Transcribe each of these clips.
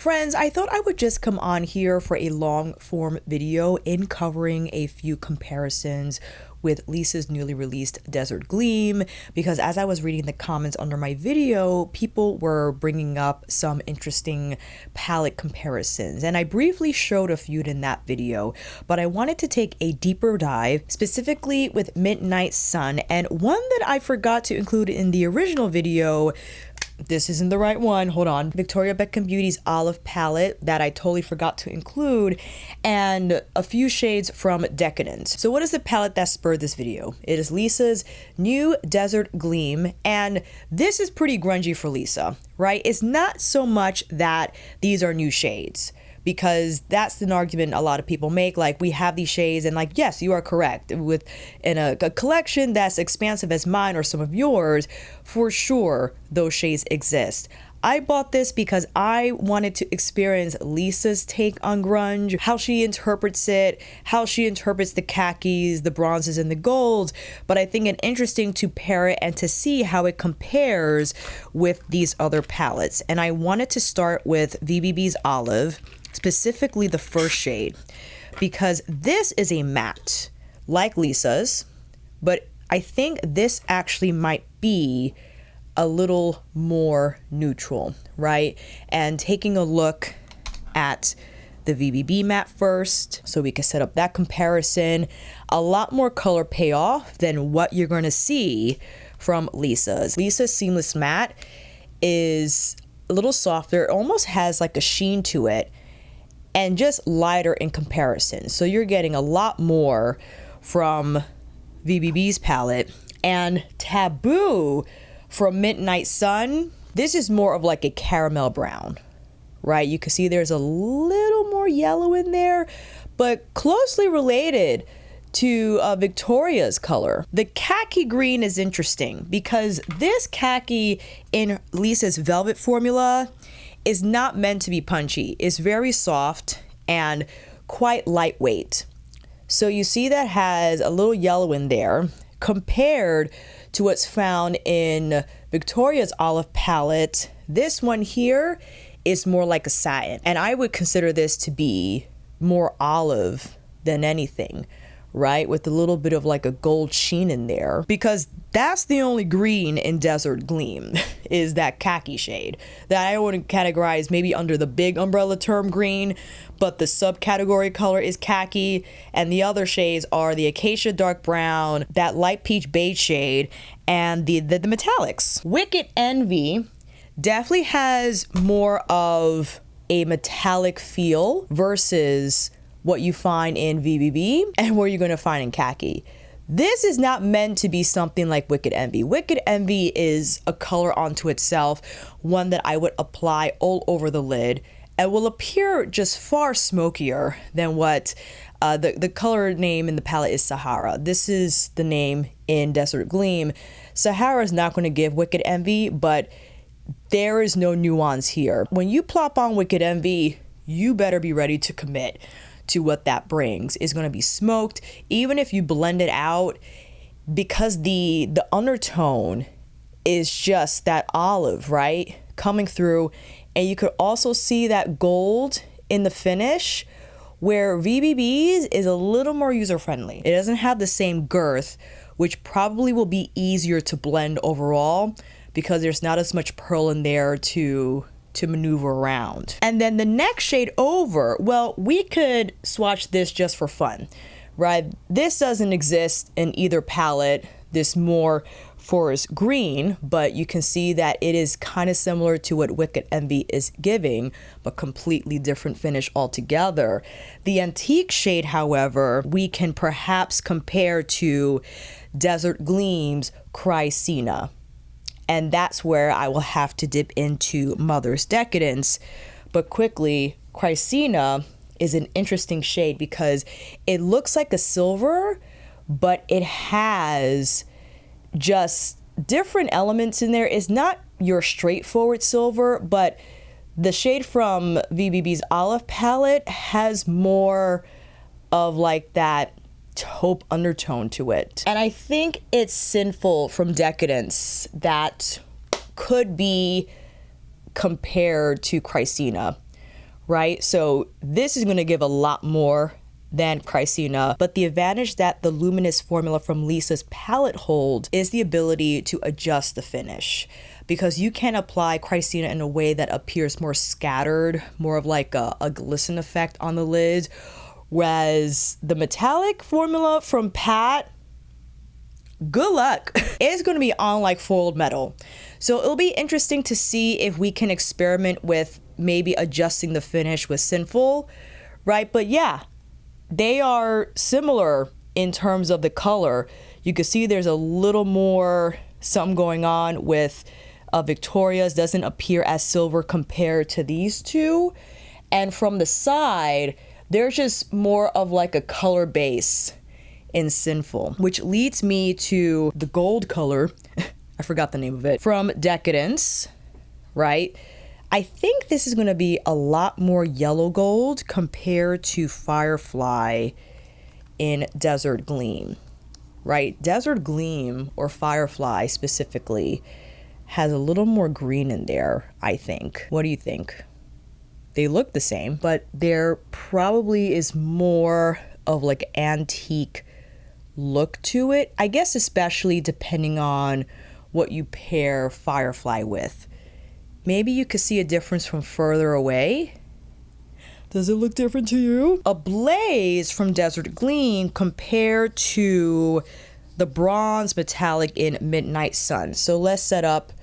Friends, I thought I would just come on here for a long form video in covering a few comparisons with Lisa's newly released Desert Gleam, because as I was reading the comments under my video, people were bringing up some interesting palette comparisons, and I briefly showed a few in that video, but I wanted to take a deeper dive specifically with Midnight Sun, and one that I forgot to include in the original video. This isn't the right one, hold on. Victoria Beckham Beauty's Olive palette that I totally forgot to include, and a few shades from Decadence. So what is the palette that spurred this video? It is Lisa's new Desert Gleam, and this is pretty grungy for Lisa, right? It's not so much that these are new shades, because that's an argument a lot of people make, like we have these shades and like, yes, you are correct. In a collection that's expansive as mine or some of yours, for sure those shades exist. I bought this because I wanted to experience Lisa's take on grunge, how she interprets it, how she interprets the khakis, the bronzes, and the golds, but I think it's interesting to pair it and to see how it compares with these other palettes. And I wanted to start with VBB's Olive, specifically the first shade, because this is a matte like Lisa's, but I think this actually might be a little more neutral, right? And taking a look at the VBB matte first, so we can set up that comparison. A lot more color payoff than what you're going to see from Lisa's. Lisa's Seamless Matte is a little softer, it almost has like a sheen to it, and just lighter in comparison. So you're getting a lot more from VBB's palette. And Taboo from Midnight Sun, this is more of like a caramel brown, right? You can see there's a little more yellow in there, but closely related to Victoria's color. The khaki green is interesting because this khaki in Lisa's Velvet formula is not meant to be punchy. It's very soft and quite lightweight. So you see that has a little yellow in there compared to what's found in Victoria's Olive palette. This one here is more like a satin, and I would consider this to be more olive than anything, right? With a little bit of like a gold sheen in there, because that's the only green in Desert Gleam is that khaki shade that I wouldn't categorize maybe under the big umbrella term green, but the subcategory color is khaki, and the other shades are the Acacia Dark Brown, that light peach beige shade, and the metallics. Wicked Envy definitely has more of a metallic feel versus what you find in VBB and what you're going to find in khaki. This is not meant to be something like Wicked Envy. Wicked Envy is a color onto itself, one that I would apply all over the lid and will appear just far smokier than what the color name in the palette is Sahara. This is the name in Desert Gleam. Sahara is not going to give Wicked Envy, but there is no nuance here. When you plop on Wicked Envy, you better be ready to commit to what that brings. Is going to be smoked, even if you blend it out, because the undertone is just that olive, right, coming through. And you could also see that gold in the finish, where VBB's is a little more user-friendly. It doesn't have the same girth, which probably will be easier to blend overall because there's not as much pearl in there to maneuver around. And then the next shade over, well, we could swatch this just for fun, right? This doesn't exist in either palette, this more forest green, but you can see that it is kind of similar to what Wicked Envy is giving, but completely different finish altogether. The antique shade, however, we can perhaps compare to Desert Gleam's Chrysina. And that's where I will have to dip into Mother's Decadence. But quickly, Chrysina is an interesting shade because it looks like a silver, but it has just different elements in there. It's not your straightforward silver, but the shade from VBB's Olive palette has more of like that taupe undertone to it. And I think it's Sinful from Decadence that could be compared to Chrysina, right? So this is going to give a lot more than Chrysina, but the advantage that the luminous formula from Lisa's palette holds is the ability to adjust the finish, because you can apply Chrysina in a way that appears more scattered, more of like a glisten effect on the lids, whereas the metallic formula from Pat, good luck. It's going to be on like foiled metal. So it'll be interesting to see if we can experiment with maybe adjusting the finish with Sinful, right? But yeah, they are similar in terms of the color. You can see there's a little more something going on with Victoria's. Doesn't appear as silver compared to these two. And from the side, there's just more of like a color base in Sinful, which leads me to the gold color. I forgot the name of it. From Decadence, right? I think this is going to be a lot more yellow gold compared to Firefly in Desert Gleam, right? Desert Gleam, or Firefly specifically, has a little more green in there, I think. What do you think? They look the same, but there probably is more of like antique look to it. I guess especially depending on what you pair Firefly with. Maybe you could see a difference from further away. Does it look different to you? Ablaze from Desert Gleam compared to the bronze metallic in Midnight Sun. So let's set up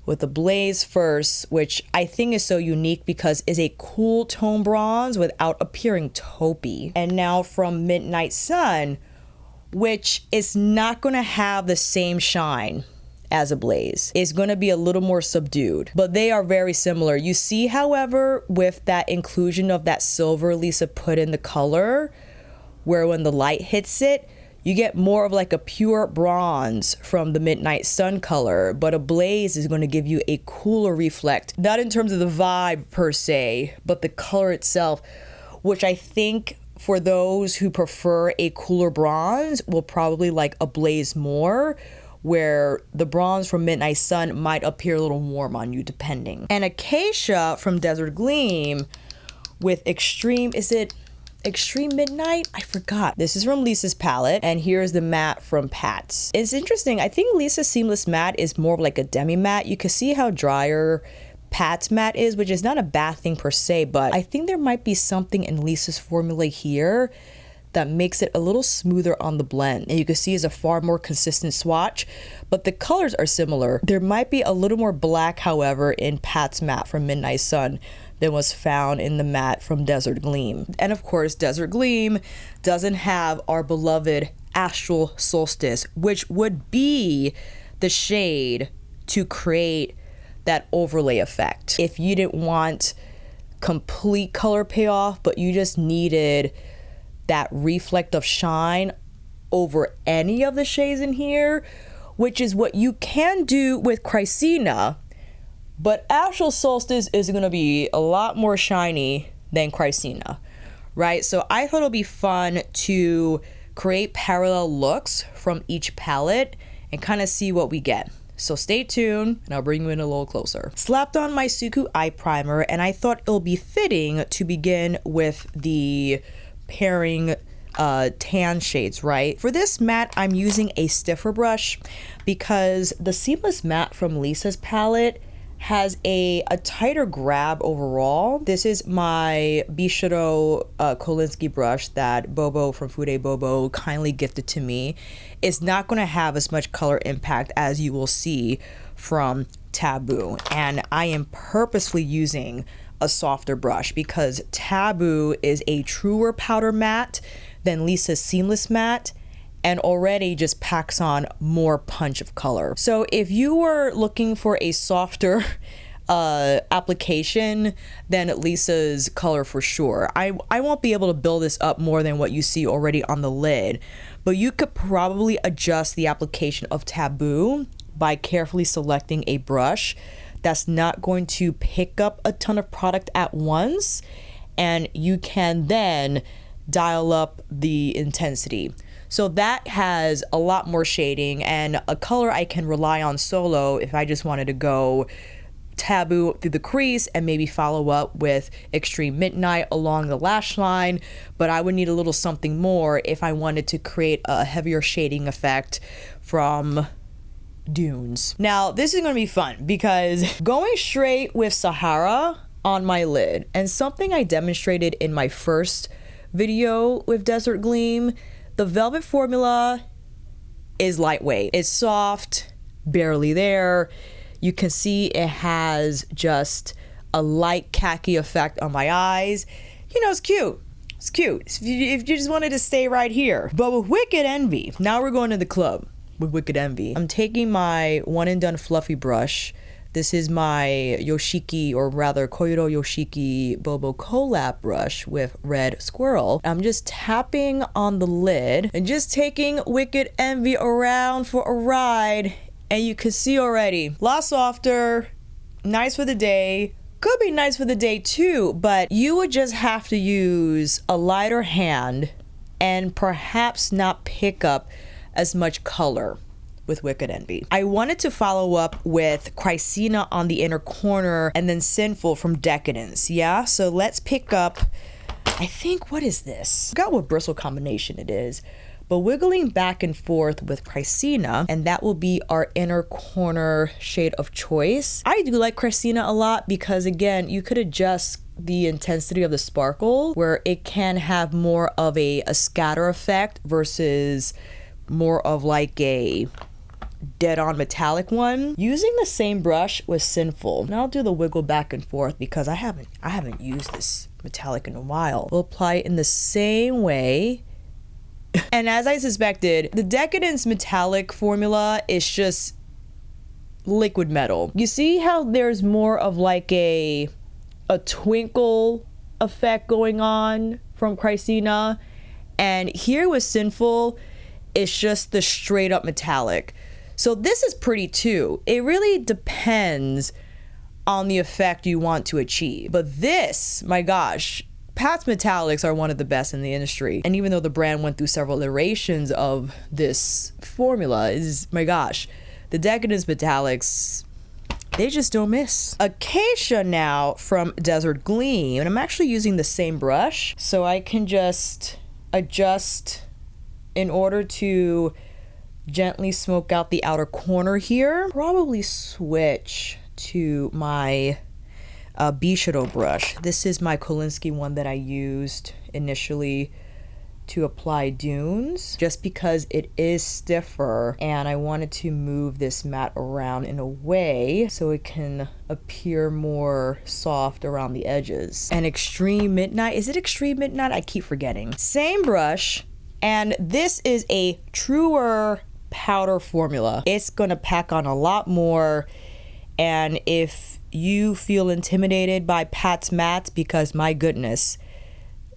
with Ablaze first, which I think is so unique because it's a cool tone bronze without appearing taupey. And now from Midnight Sun, which is not going to have the same shine as Ablaze. It's going to be a little more subdued, but they are very similar. You see, however, with that inclusion of that silver Lisa put in the color, where when the light hits it, you get more of like a pure bronze from the Midnight Sun color, but Ablaze is going to give you a cooler reflect, not in terms of the vibe per se, but the color itself, which I think for those who prefer a cooler bronze will probably like Ablaze more, where the bronze from Midnight Sun might appear a little warm on you depending. And Acacia from Desert Gleam with Extreme, is it Extreme Midnight? I forgot. This is from Lisa's palette, and here's the matte from Pat's. It's interesting. I think Lisa's Seamless Matte is more of like a demi matte. You can see how drier Pat's matte is, which is not a bad thing per se, but I think there might be something in Lisa's formula here that makes it a little smoother on the blend. And you can see it's a far more consistent swatch, but the colors are similar. There might be a little more black, however, in Pat's matte from Midnight Sun than was found in the matte from Desert Gleam. And of course, Desert Gleam doesn't have our beloved Astral Solstice, which would be the shade to create that overlay effect. If you didn't want complete color payoff, but you just needed that reflect of shine over any of the shades in here, which is what you can do with Chrysina, but Astral Solstice is going to be a lot more shiny than Chrysina, right? So I thought it'll be fun to create parallel looks from each palette and kind of see what we get. So stay tuned and I'll bring you in a little closer. Slapped on my Suku eye primer, and I thought it'll be fitting to begin with the pairing tan shades, right? For this matte, I'm using a stiffer brush because the Seamless Matte from Lisa's palette has a tighter grab overall. This is my Bishiro Kolinsky brush that Bobo from Fude Bobo kindly gifted to me. It's not going to have as much color impact as you will see from Taboo, and I am purposely using a softer brush because Taboo is a truer powder matte than Lisa's Seamless Matte, and already just packs on more punch of color. So if you were looking for a softer application than Lisa's color for sure, I won't be able to build this up more than what you see already on the lid, but you could probably adjust the application of Taboo by carefully selecting a brush that's not going to pick up a ton of product at once, and you can then dial up the intensity. So that has a lot more shading and a color I can rely on solo if I just wanted to go Taboo through the crease and maybe follow up with Extreme Midnight along the lash line, but I would need a little something more if I wanted to create a heavier shading effect from Dunes. Now, this is going to be fun because going straight with Sahara on my lid, and something I demonstrated in my first video with Desert Gleam, the velvet formula is lightweight. It's soft, barely there. You can see it has just a light khaki effect on my eyes. You know, it's cute. It's cute. If you just wanted to stay right here. But with Wicked Envy, now we're going to the club with Wicked Envy. I'm taking my one and done fluffy brush. This is my Yoshiki, or rather Koiro Yoshiki Bobo collab brush with Red Squirrel. I'm just tapping on the lid and just taking Wicked Envy around for a ride. And you can see already, a lot softer, nice for the day. Could be nice for the day too, but you would just have to use a lighter hand and perhaps not pick up as much color with Wicked Envy. I wanted to follow up with Chrysina on the inner corner and then Sinful from Decadence. Yeah, so let's pick up, I think, what is this? I forgot what bristle combination it is, but wiggling back and forth with Chrysina, and that will be our inner corner shade of choice. I do like Chrysina a lot because, again, you could adjust the intensity of the sparkle where it can have more of a scatter effect versus more of like a dead-on metallic one. Using the same brush with Sinful, and I'll do the wiggle back and forth because I haven't used this metallic in a while. We'll apply it in the same way. And as I suspected, the Decadence metallic formula is just liquid metal. You see how there's more of like a twinkle effect going on from Chrysina, and here with Sinful, it's just the straight up metallic. So this is pretty too. It really depends on the effect you want to achieve. But this, my gosh, Pat's metallics are one of the best in the industry. And even though the brand went through several iterations of this formula, my gosh, the Decadence metallics, they just don't miss. Acacia now from Desert Gleam, and I'm actually using the same brush, so I can just adjust in order to gently smoke out the outer corner here. Probably switch to my B-Shadow brush. This is my Kolinsky one that I used initially to apply Dunes, just because it is stiffer and I wanted to move this mat around in a way so it can appear more soft around the edges. And Extreme Midnight, is it Extreme Midnight? I keep forgetting. Same brush, and this is a truer powder formula. It's gonna pack on a lot more, and if you feel intimidated by Pat's mats, because my goodness,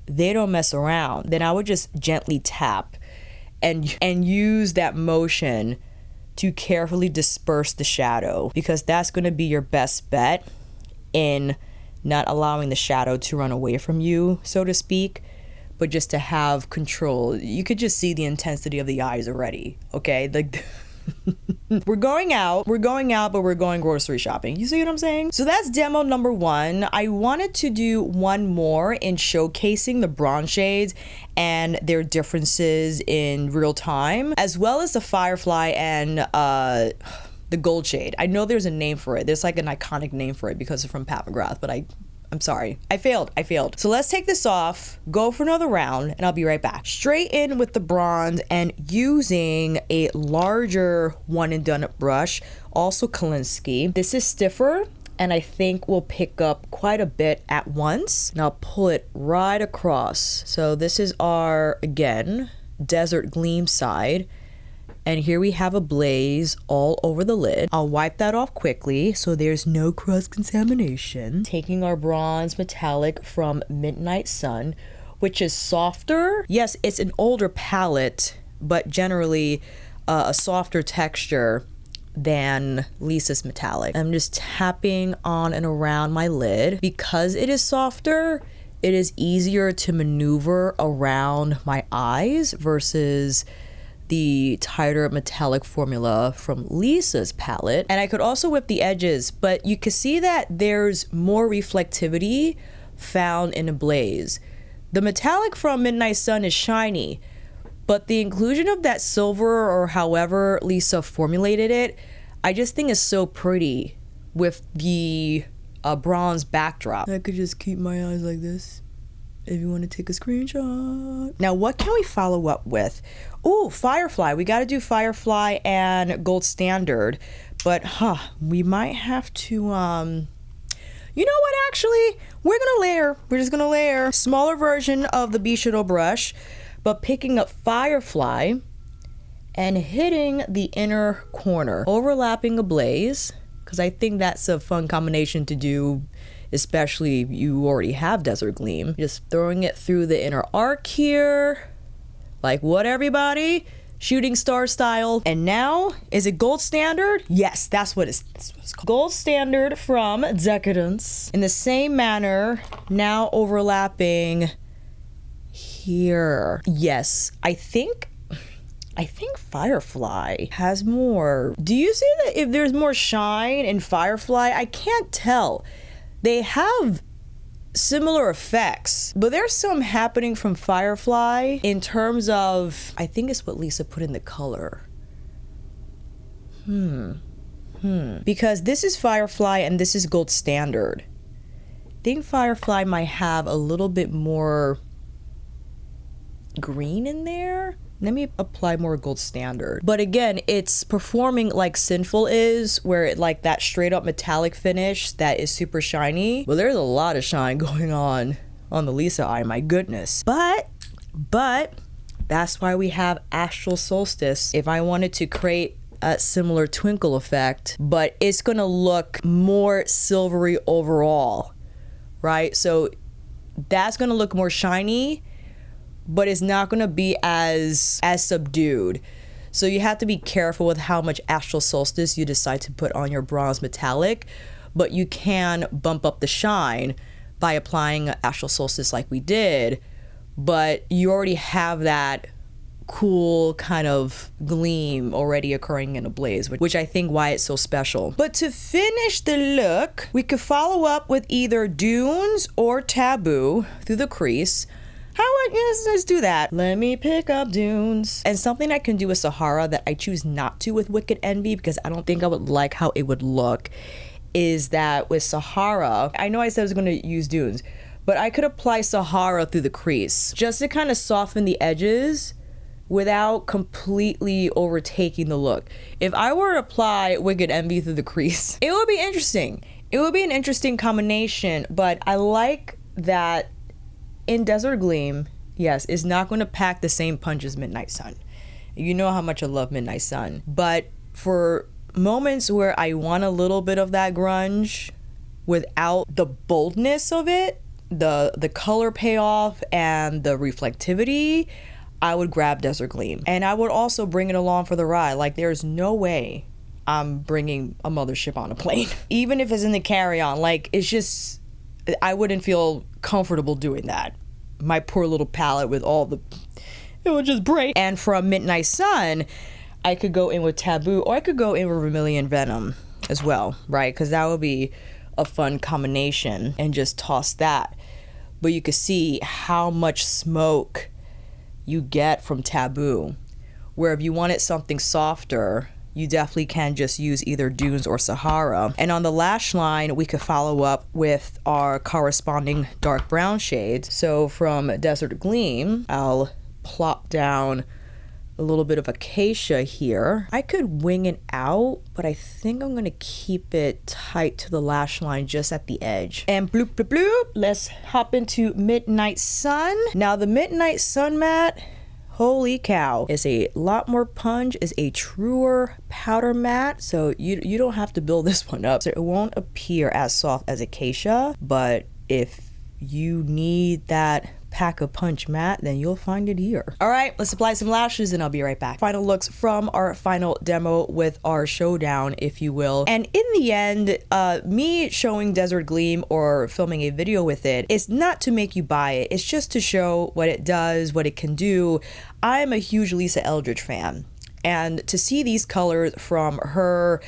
they don't mess around, then I would just gently tap and use that motion to carefully disperse the shadow, because that's going to be your best bet in not allowing the shadow to run away from you, so to speak, but just to have control. You could just see the intensity of the eyes already, okay? Like, we're going out, but we're going grocery shopping. You see what I'm saying? So that's demo number one. I wanted to do one more in showcasing the bronze shades and their differences in real time, as well as the Firefly and the gold shade. I know there's a name for it. There's like an iconic name for it because it's from Pat McGrath, but I'm sorry. I failed. So let's take this off, go for another round, and I'll be right back. Straight in with the bronze and using a larger one and done brush, also Kolinsky. This is stiffer, and I think we'll pick up quite a bit at once. And I'll pull it right across. So this is our, again, Desert Gleam side. And here we have Ablaze all over the lid. I'll wipe that off quickly so there's no cross-contamination. Taking our bronze metallic from Midnight Sun, which is softer. Yes, it's an older palette, but generally a softer texture than Lisa's metallic. I'm just tapping on and around my lid. Because it is softer, it is easier to maneuver around my eyes versus the tighter metallic formula from Lisa's palette. And I could also whip the edges, but you can see that there's more reflectivity found in Ablaze. The metallic from Midnight Sun is shiny, but the inclusion of that silver, or however Lisa formulated it, I just think is so pretty with the bronze backdrop. I could just keep my eyes like this if you want to take a screenshot. Now, what can we follow up with? Ooh, Firefly. We got to do Firefly and Gold Standard, but we might have to, you know what, actually, we're gonna layer. We're just gonna layer. Smaller version of the B-Shadow brush, but picking up Firefly and hitting the inner corner, overlapping Ablaze, because I think that's a fun combination to do, especially if you already have Desert Gleam. Just throwing it through the inner arc here. Like what, everybody? Shooting star style. And now, is it Gold Standard? Yes, that's what it's called. Gold Standard from Decadence. In the same manner, now overlapping here. Yes, I think Firefly has more. Do you see that if there's more shine in Firefly? I can't tell. They have similar effects, but there's some happening from Firefly in terms of, I think it's what Lisa put in the color. Because this is Firefly and this is Gold Standard. I think Firefly might have a little bit more green in there. Let me apply more Gold Standard. But again, it's performing like Sinful is, where it like that straight up metallic finish that is super shiny. Well, there's a lot of shine going on the Lisa eye, my goodness. But that's why we have Astral Solstice. If I wanted to create a similar twinkle effect, but it's gonna look more silvery overall, right? So that's gonna look more shiny, but it's not going to be as subdued. So you have to be careful with how much Astral Solstice you decide to put on your bronze metallic, but you can bump up the shine by applying Astral Solstice like we did, but you already have that cool kind of gleam already occurring in Ablaze, which I think why it's so special. But to finish the look, we could follow up with either Dunes or Taboo through the crease. Let's do that. Let me pick up Dunes. And something I can do with Sahara that I choose not to with Wicked Envy, because I don't think I would like how it would look, is that with Sahara, I know I said I was going to use Dunes, but I could apply Sahara through the crease just to kind of soften the edges without completely overtaking the look. If I were to apply Wicked Envy through the crease, it would be interesting. It would be an interesting combination, but I like that in Desert Gleam, yes, it's not going to pack the same punch as Midnight Sun. You know how much I love Midnight Sun. But for moments where I want a little bit of that grunge without the boldness of it, the color payoff and the reflectivity, I would grab Desert Gleam. And I would also bring it along for the ride. Like, there's no way I'm bringing a mothership on a plane. Even if it's in the carry-on, like, it's just, I wouldn't feel comfortable doing that. My poor little palette with all the, it would just break. And from Midnight Sun, I could go in with Taboo, or I could go in with Vermilion Venom as well, right? Because that would be a fun combination, and just toss that. But you could see how much smoke you get from Taboo, where if you wanted something softer, you definitely can just use either Dunes or Sahara. And on the lash line, we could follow up with our corresponding dark brown shades. So from Desert Gleam, I'll plop down a little bit of Acacia here. I could wing it out, but I think I'm gonna keep it tight to the lash line just at the edge. And bloop, bloop, bloop, let's hop into Midnight Sun. Now the Midnight Sun matte, holy cow, is a lot more punch, is a truer powder matte. So you don't have to build this one up. So it won't appear as soft as Acacia, but if you need that pack a punch matte, then you'll find it here. All right, let's apply some lashes and I'll be right back. Final looks from our final demo with our showdown, if you will. And in the end, me showing Desert Gleam or filming a video with it is not to make you buy it. It's just to show what it does, what it can do. I'm a huge Lisa Eldridge fan. And to see these colors from her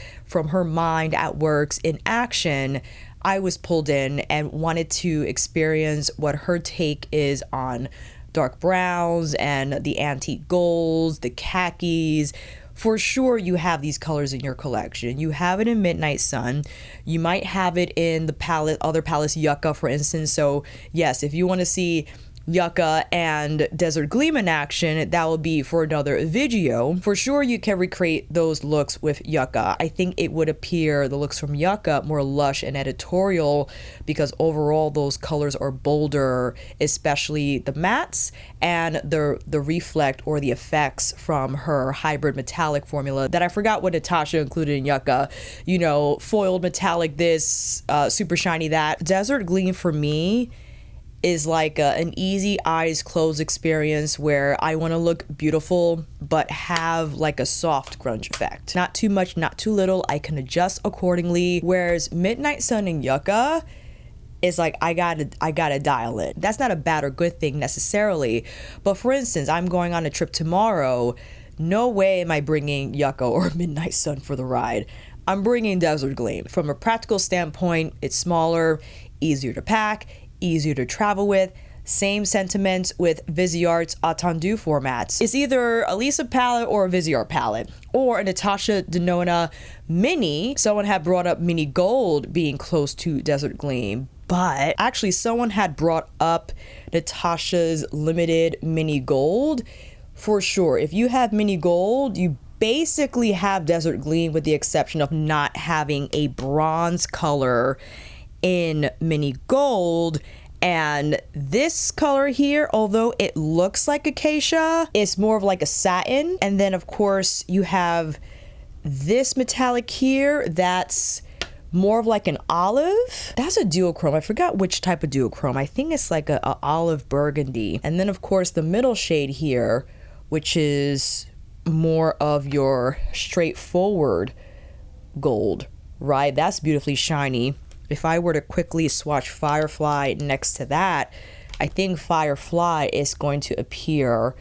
mind at works in action, I was pulled in and wanted to experience what her take is on dark browns and the antique golds, the khakis. For sure, you have these colors in your collection. You have it in Midnight Sun. You might have it in the palette, other palettes, Yucca, for instance. So yes, if you want to see Yucca and Desert Gleam in action, that will be for another video. For sure, you can recreate those looks with Yucca. I think it would appear, the looks from Yucca, more lush and editorial because overall those colors are bolder, especially the mattes and the reflect or the effects from her hybrid metallic formula that I forgot what Natasha included in Yucca. You know, foiled metallic this, super shiny that. Desert Gleam for me is like an easy eyes closed experience where I want to look beautiful but have like a soft grunge effect. Not too much, not too little. I can adjust accordingly. Whereas Midnight Sun and Yucca is like I gotta dial it. That's not a bad or good thing necessarily. But for instance, I'm going on a trip tomorrow. No way am I bringing Yucca or Midnight Sun for the ride. I'm bringing Desert Gleam. From a practical standpoint, it's smaller, easier to pack, easier to travel with. Same sentiments with Viseart's Attendu formats. It's either a Lisa palette or a Viseart palette, or a Natasha Denona mini. Someone had brought up mini gold being close to Desert Gleam, but actually someone had brought up Natasha's limited mini gold. For sure, if you have mini gold, you basically have Desert Gleam with the exception of not having a bronze color in mini gold. And this color here, although it looks like Acacia, it's more of like a satin. And then of course you have this metallic here that's more of like an olive. That's a duochrome. I forgot which type of duochrome. I think it's like a olive burgundy. And then of course the middle shade here, which is more of your straightforward gold, right? That's beautifully shiny. If I were to quickly swatch Firefly next to that, I think Firefly is going to appear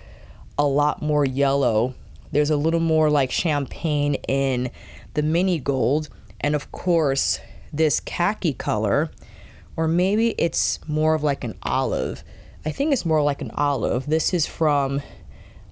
a lot more yellow. There's a little more like champagne in the mini gold. And of course, this khaki color, or maybe it's more of like an olive. I think it's more like an olive. This is from,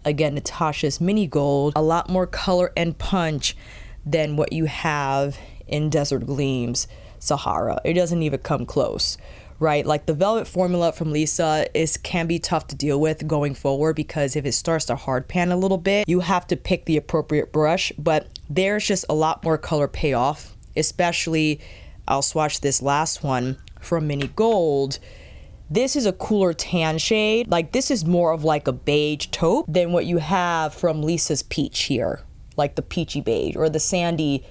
again, Natasha's mini gold. A lot more color and punch than what you have in Desert Gleam's Sahara. It doesn't even come close, right? Like the velvet formula from Lisa can be tough to deal with going forward because if it starts to hard pan a little bit, you have to pick the appropriate brush, but there's just a lot more color payoff, especially I'll swatch this last one from mini gold. This is a cooler tan shade. Like this is more of like a beige taupe than what you have from Lisa's peach here, like the peachy beige or the sandy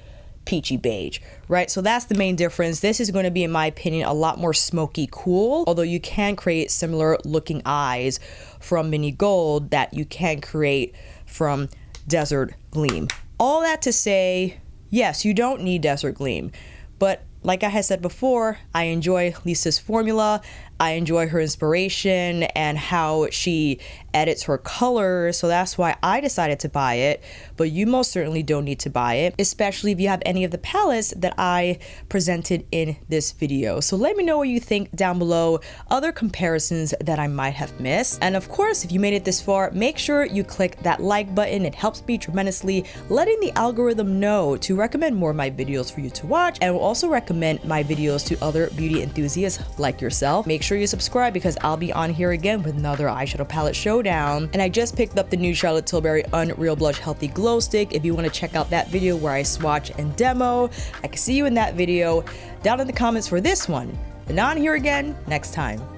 peachy beige, right? So that's the main difference. This is going to be, in my opinion, a lot more smoky cool, although you can create similar looking eyes from mini gold that you can create from Desert Gleam. All that to say, yes, you don't need Desert Gleam, but like I had said before, I enjoy Lisa's formula. I enjoy her inspiration and how she edits her colors. So that's why I decided to buy it. But you most certainly don't need to buy it, especially if you have any of the palettes that I presented in this video. So let me know what you think down below, other comparisons that I might have missed. And of course, if you made it this far, make sure you click that like button. It helps me tremendously, letting the algorithm know to recommend more of my videos for you to watch, and will also recommend my videos to other beauty enthusiasts like yourself. Make sure you subscribe because I'll be on here again with another eyeshadow palette showdown. And I just picked up the new Charlotte Tilbury Unreal Blush Healthy Glow Stick. If you want to check out that video where I swatch and demo, I can see you in that video down in the comments for this one. And on here again next time.